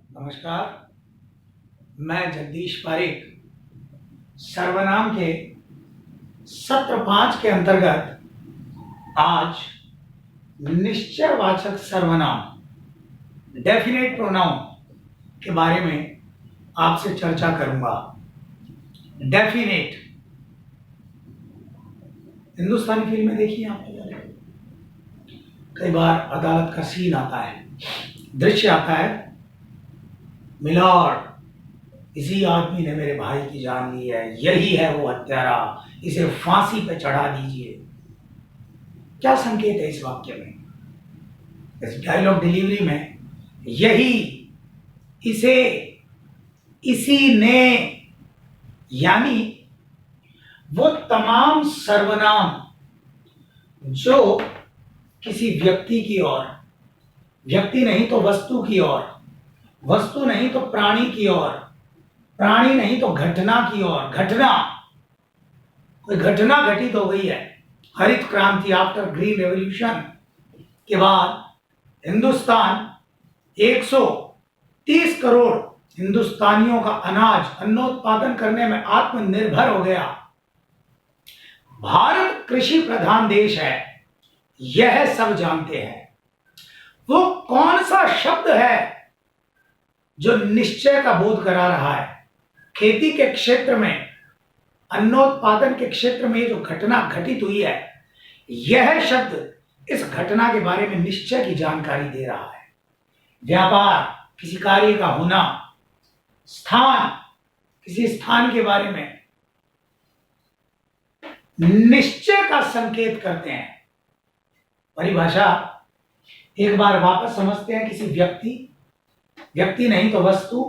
नमस्कार। मैं जगदीश पारिक सर्वनाम के सत्र 5 के अंतर्गत आज निश्चयवाचक सर्वनाम डेफिनेट प्रोनाउन के बारे में आपसे चर्चा करूंगा। डेफिनेट हिंदुस्तानी फिल्में देखी हैं आपने? कई बार अदालत का सीन आता है, दृश्य आता है, मिलॉर्ड इसी आदमी ने मेरे भाई की जान ली है, यही है वो हत्यारा, इसे फांसी पे चढ़ा दीजिए। क्या संकेत है इस वाक्य में, इस डायलॉग डिलीवरी में? यही, इसे, इसी ने, यानी वो तमाम सर्वनाम जो किसी व्यक्ति की ओर, व्यक्ति नहीं तो वस्तु की ओर, वस्तु नहीं तो प्राणी की ओर, प्राणी नहीं तो घटना की ओर, घटना, कोई घटना घटित हो गई है। हरित क्रांति, आफ्टर ग्रीन रेवोल्यूशन के बाद हिंदुस्तान 130 करोड़ हिंदुस्तानियों का अनाज, अन्नोत्पादन करने में आत्मनिर्भर हो गया। भारत कृषि प्रधान देश है, यह सब जानते हैं। वो कौन सा शब्द है जो निश्चय का बोध करा रहा है? खेती के क्षेत्र में, अन्नोत्पादन के क्षेत्र में जो घटना घटित हुई है, यह शब्द इस घटना के बारे में निश्चय की जानकारी दे रहा है। व्यापार, किसी कार्य का होना, स्थान, किसी स्थान के बारे में निश्चय का संकेत करते हैं। परिभाषा एक बार वापस समझते हैं। किसी व्यक्ति नहीं तो वस्तु,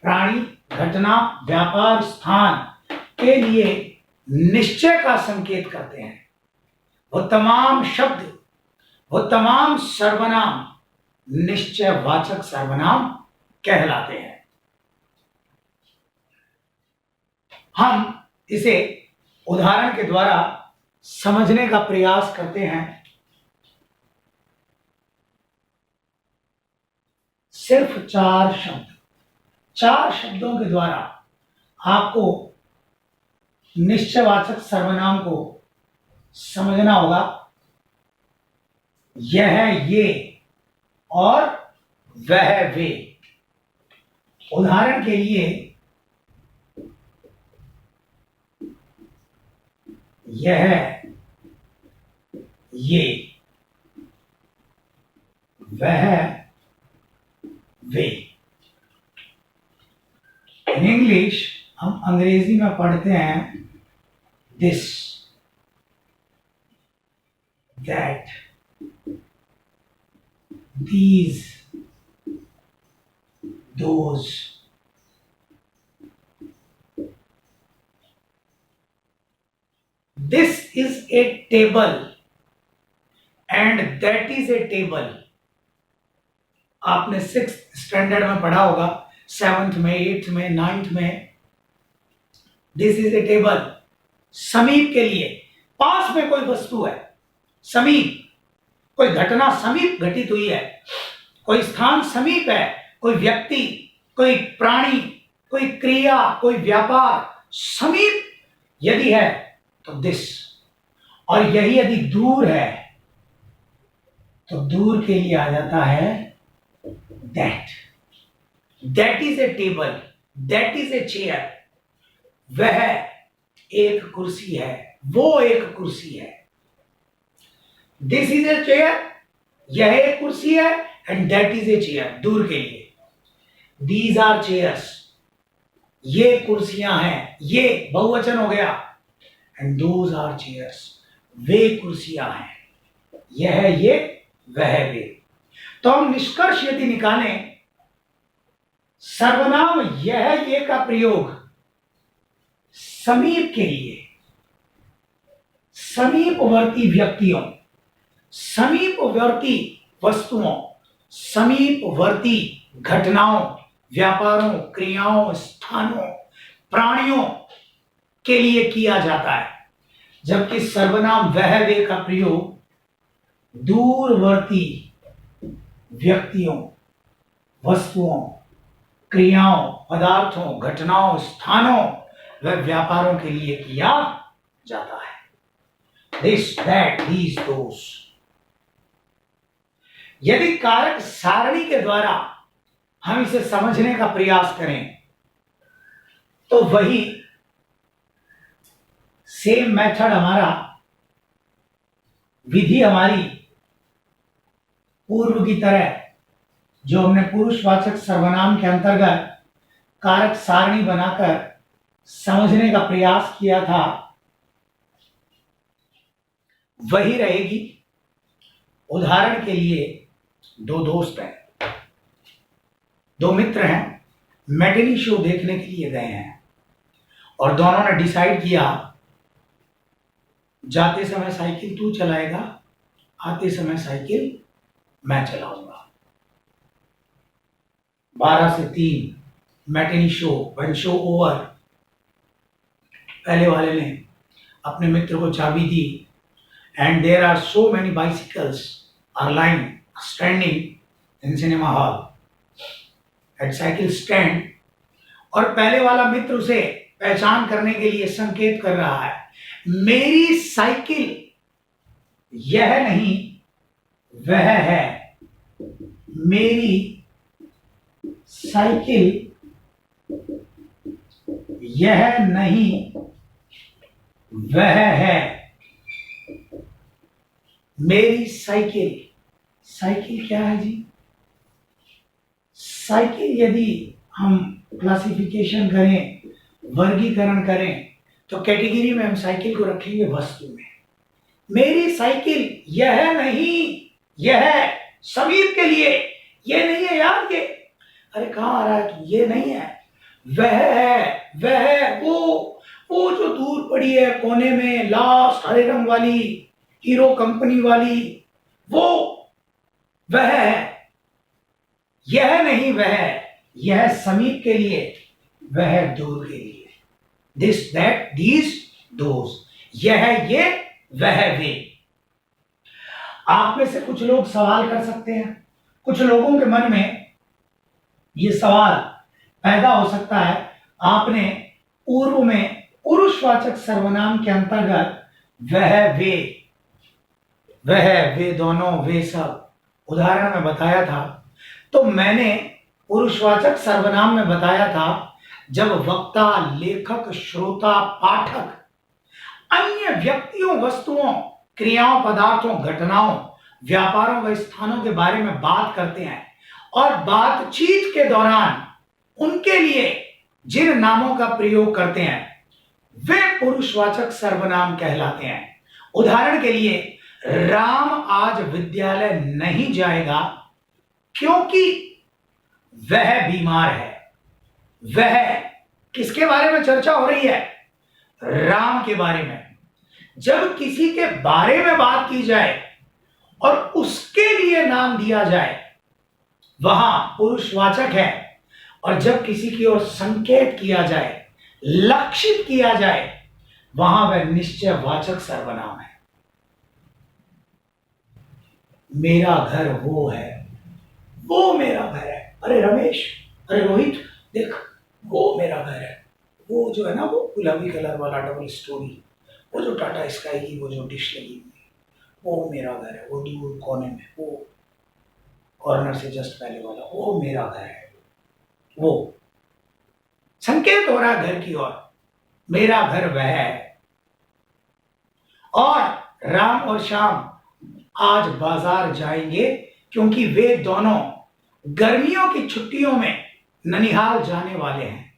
प्राणी, घटना, व्यापार, स्थान के लिए निश्चय का संकेत करते हैं। वो तमाम शब्द, वो तमाम सर्वनाम निश्चयवाचक सर्वनाम कहलाते हैं। हम इसे उदाहरण के द्वारा समझने का प्रयास करते हैं। सिर्फ 4 शब्द, 4 शब्दों के द्वारा आपको निश्चयवाचक सर्वनाम को समझना होगा। यह, ये और वह, वे। उदाहरण के लिए यह, ये, वह, वे। इन इंग्लिश हम अंग्रेजी में पढ़ते हैं this, that, these, those। This is a table and that is a table। आपने 6th स्टैंडर्ड में पढ़ा होगा, 7th में, 8th में, 9th में। दिस इज ए टेबल, समीप के लिए, पास में कोई वस्तु है, समीप, कोई घटना समीप घटित हुई है, कोई स्थान समीप है, कोई व्यक्ति, कोई प्राणी, कोई क्रिया, कोई व्यापार समीप यदि है तो दिस, और यही यदि दूर है तो दूर के लिए आ जाता है that. That is a table, that is a chair. वह एक कुर्सी है, वो एक कुर्सी है। दिस इज ए चेयर, यह एक कुर्सी है, and that is a chair, दूर के लिए। दीज आर चेयर्स, ये कुर्सियां हैं, ये बहुवचन हो गया। एंड दोज आर चेयर्स, वे कुर्सियां हैं। यह, ये, वह, वे। तो हम निष्कर्ष यदि निकालें, सर्वनाम यह, ये का प्रयोग समीप के लिए, समीपवर्ती व्यक्तियों, समीपवर्ती वस्तुओं, समीपवर्ती घटनाओं, व्यापारों, क्रियाओं, स्थानों, प्राणियों के लिए किया जाता है। जबकि सर्वनाम वह, वे का प्रयोग दूरवर्ती व्यक्तियों, वस्तुओं, क्रियाओं, पदार्थों, घटनाओं, स्थानों व व्यापारों के लिए किया जाता है। दिस, दैट, दीज, दोस। यदि कारक सारणी के द्वारा हम इसे समझने का प्रयास करें तो वही सेम मेथड हमारा, विधि हमारी पूर्व की तरह जो हमने पुरुषवाचक सर्वनाम के अंतर्गत कारक सारणी बनाकर समझने का प्रयास किया था, वही रहेगी। उदाहरण के लिए, दो दोस्त हैं, दो मित्र हैं, मैटिनी शो देखने के लिए गए हैं और दोनों ने डिसाइड किया जाते समय साइकिल तू चलाएगा, आते समय साइकिल मैं चलाऊंगा। 12 से 3 matinee show, one show over. पहले वाले ने अपने मित्र को चाबी दी and there are so many bicycles are line standing in cinema hall at cycle stand. और पहले वाला मित्र उसे पहचान करने के लिए संकेत कर रहा है, मेरी साइकिल यह नहीं वह है, मेरी साइकिल यह नहीं वह है, मेरी साइकिल। साइकिल क्या है जी? साइकिल यदि हम क्लासिफिकेशन करें, वर्गीकरण करें, तो कैटेगरी में हम साइकिल को रखेंगे वस्तु में। मेरी साइकिल यह नहीं, यह समीर के लिए ये नहीं है यार, ये अरे कहाँ आ रहा है तू, ये नहीं है, वह है, वह वो जो दूर पड़ी है कोने में, लास्ट हरे रंग वाली हीरो कंपनी वाली, वो वह है। यह नहीं वह, यह समीप के लिए, वह दूर के लिए। दिस, दैट, दीज, दोस। यह, ये, वह, वे। आप में से कुछ लोग सवाल कर सकते हैं, कुछ लोगों के मन में ये सवाल पैदा हो सकता है, आपने पूर्व में पुरुषवाचक सर्वनाम के अंतर्गत वह, वे दोनों, वे सब उदाहरण में बताया था। तो मैंने पुरुषवाचक सर्वनाम में बताया था जब वक्ता, लेखक, श्रोता, पाठक अन्य व्यक्तियों, वस्तुओं, क्रियाओं, पदार्थों, घटनाओं, व्यापारों व स्थानों के बारे में बात करते हैं और बातचीत के दौरान उनके लिए जिन नामों का प्रयोग करते हैं वे पुरुषवाचक सर्वनाम कहलाते हैं। उदाहरण के लिए, राम आज विद्यालय नहीं जाएगा क्योंकि वह बीमार है। वह किसके बारे में चर्चा हो रही है? राम के बारे में। जब किसी के बारे में बात की जाए और उसके लिए नाम दिया जाए वहां पुरुषवाचक है, और जब किसी की ओर संकेत किया जाए, लक्षित किया जाए, वहां वह निश्चयवाचक सर्वनाम है। मेरा घर वो है, वो मेरा घर है। अरे रमेश, अरे रोहित, देख वो मेरा घर है। वो जो है ना, वो गुलाबी कलर वाला डबल स्टोरी, वो जो टाटा स्काई की वो जो डिश लगी हुई है, वो मेरा घर है। वो दूर कोने में, वो कॉर्नर से जस्ट पहले वाला, वो मेरा घर है। वो संकेत हो रहा है घर की ओर, मेरा घर वह है। और राम और श्याम आज बाजार जाएंगे क्योंकि वे दोनों गर्मियों की छुट्टियों में ननिहाल जाने वाले हैं।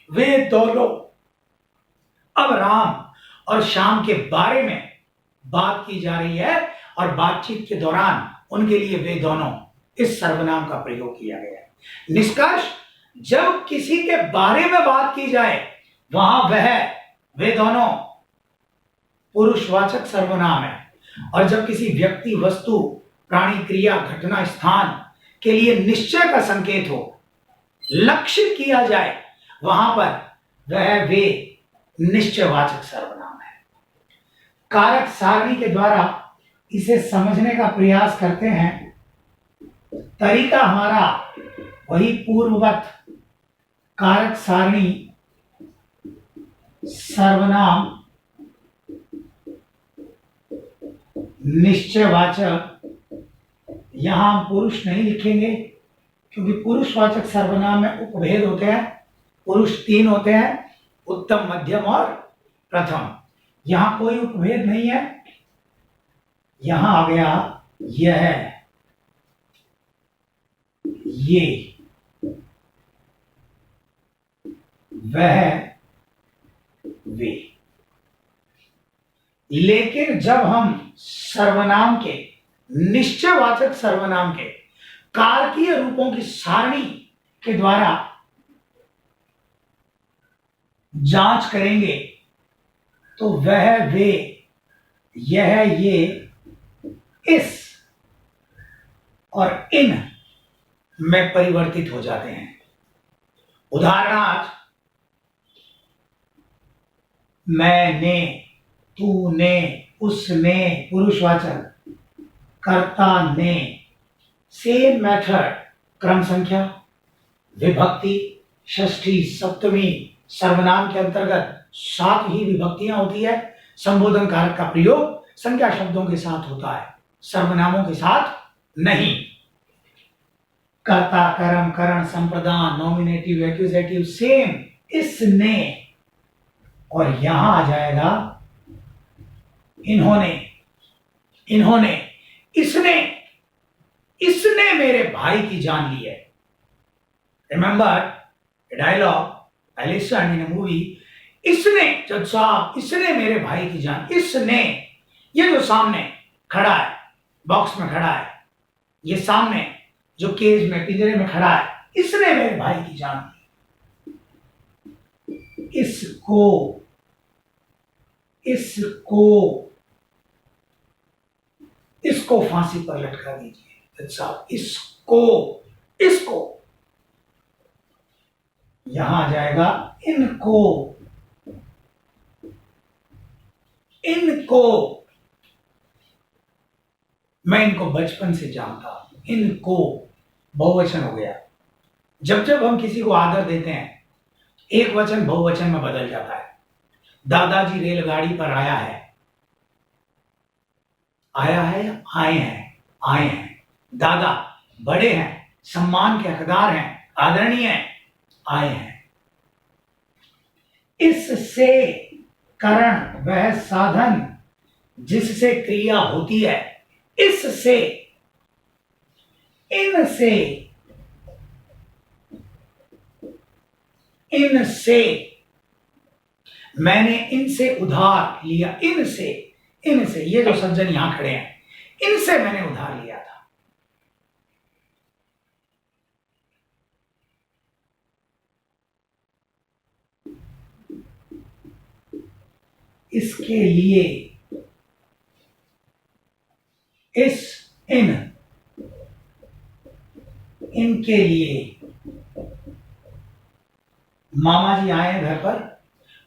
वे दोनों, अब राम और श्याम के बारे में बात की जा रही है और बातचीत के दौरान उनके लिए वे दोनों इस सर्वनाम का प्रयोग किया गया है। निष्कर्ष, जब किसी के बारे में बात की जाए वहां वह, वे दोनों पुरुषवाचक सर्वनाम है, और जब किसी व्यक्ति, वस्तु, प्राणी, क्रिया, घटना, स्थान के लिए निश्चय का संकेत हो, लक्षित किया जाए, वहां पर वह, वे निश्चयवाचक सर्वनाम है। कारक सारणी के द्वारा इसे समझने का प्रयास करते हैं। तरीका हमारा वही पूर्ववत कारक सारणी सर्वनाम निश्चयवाचक, यहां हम पुरुष नहीं लिखेंगे क्योंकि पुरुषवाचक सर्वनाम में उपभेद होते हैं। पुरुष 3 होते हैं, उत्तम, मध्यम और प्रथम। यहां कोई उपभेद नहीं है। यहां आ गया यह, ये, वह, वे। लेकिन जब हम सर्वनाम के, निश्चयवाचक सर्वनाम के कारकीय रूपों की सारणी के द्वारा जांच करेंगे तो वह, वे, यह, ये, इस और इन में परिवर्तित हो जाते हैं। उदाहरणार्थ, मैंने, तूने, उसने, पुरुषवाचक, कर्ता ने। सेम मेथड, क्रम संख्या, विभक्ति, षष्ठी, सप्तमी, सर्वनाम के अंतर्गत 7 ही विभक्तियां होती है। संबोधन कारक का प्रयोग संख्या शब्दों के साथ होता है, सर्वनामों के साथ नहीं। कर्ता, कर्म, करण, संप्रदान, नॉमिनेटिव, एक्यूजेटिव, सेम, इसने। और यहां आ जाएगा इन्होंने, इन्होंने, इसने, इसने मेरे भाई की जान ली है। Remember dialogue I listen in movie, इसने, जज साहब, इसने मेरे भाई की जान, इसने, ये जो सामने खड़ा है, बॉक्स में खड़ा है, ये सामने जो केज में, पिंजरे में खड़ा है, इसने मेरे भाई की जान ली। इसको, इसको, इसको फांसी पर लटका दीजिए साहब, इसको, इसको। यहां आ जाएगा इनको, इनको। मैं इनको बचपन से जानता हूं, इनको बहुवचन हो गया। जब जब हम किसी को आदर देते हैं, एक वचन बहुवचन में बदल जाता है। दादाजी रेलगाड़ी पर आया है, आया है या आए हैं, आए हैं। दादा बड़े हैं, सम्मान के हकदार हैं, आदरणीय हैं, आए हैं। इससे कारण वह साधन जिससे क्रिया होती है, इससे, इनसे, इनसे। मैंने इनसे उधार लिया, इनसे, इनसे। ये जो सज्जन यहां खड़े हैं, इनसे मैंने उधार लिया था। इसके लिए, इस, इन, इनके लिए। मामा जी आए हैं घर पर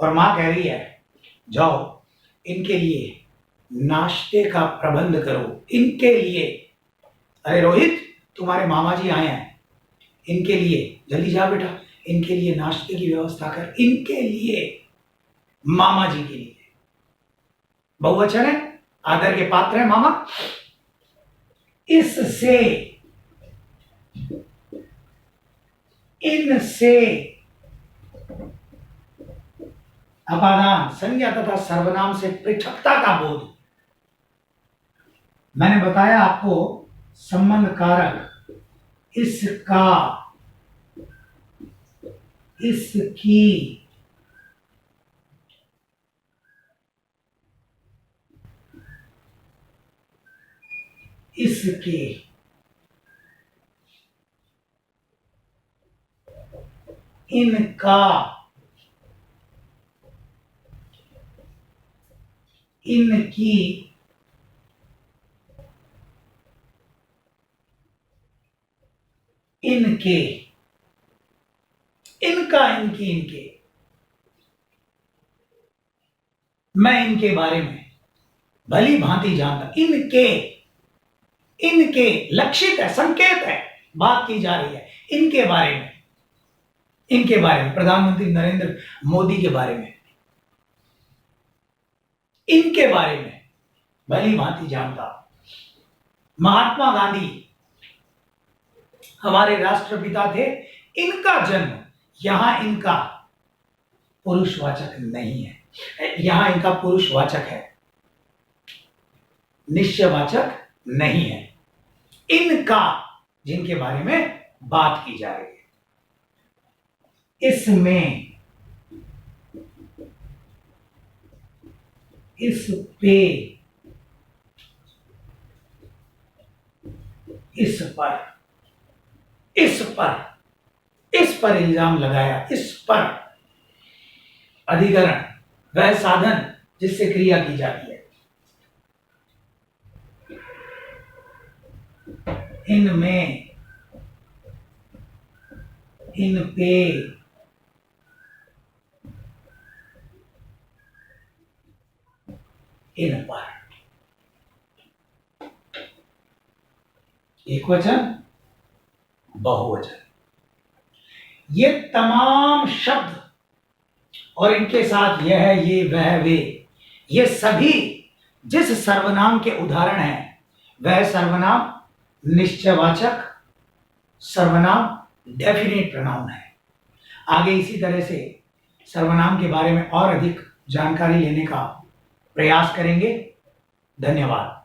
और मां कह रही है, जाओ इनके लिए नाश्ते का प्रबंध करो, इनके लिए। अरे रोहित, तुम्हारे मामा जी आए हैं, इनके लिए जल्दी जा बेटा, इनके लिए नाश्ते की व्यवस्था कर, इनके लिए, मामा जी के लिए। बहुवचन है, आदर के पात्र है मामा। इससे, इनसे। अपादान, संज्ञा तथा सर्वनाम से पृथकता का बोध। मैंने बताया आपको संबंध कारक, इसका, इसकी, इसके, इनका, इनकी, इनके, इनका, इनकी, इनके। मैं इनके बारे में भली भांति जानता, इनके, इनके लक्षित है, संकेत है, बात की जा रही है इनके बारे में। इनके बारे में, प्रधानमंत्री नरेंद्र मोदी के बारे में, इनके बारे में भली भांति जानता। महात्मा गांधी हमारे राष्ट्रपिता थे, इनका जन्म यहां इनका पुरुषवाचक नहीं है, यहां इनका पुरुषवाचक है, निश्चयवाचक नहीं है। इनका जिनके बारे में बात की जा रही है, इसमें, इस पे, इस पर इल्जाम लगाया, इस पर अधिकरण वह साधन जिससे क्रिया की जाती है। इनमें, इन पे, इन पर, एकवचन, बहुवचन, ये तमाम शब्द और इनके साथ यह, ये, वह, वे, ये सभी जिस सर्वनाम के उदाहरण हैं वह सर्वनाम निश्चयवाचक, सर्वनाम डेफिनेट प्रोनाउन है। आगे इसी तरह से सर्वनाम के बारे में और अधिक जानकारी लेने का प्रयास करेंगे। धन्यवाद।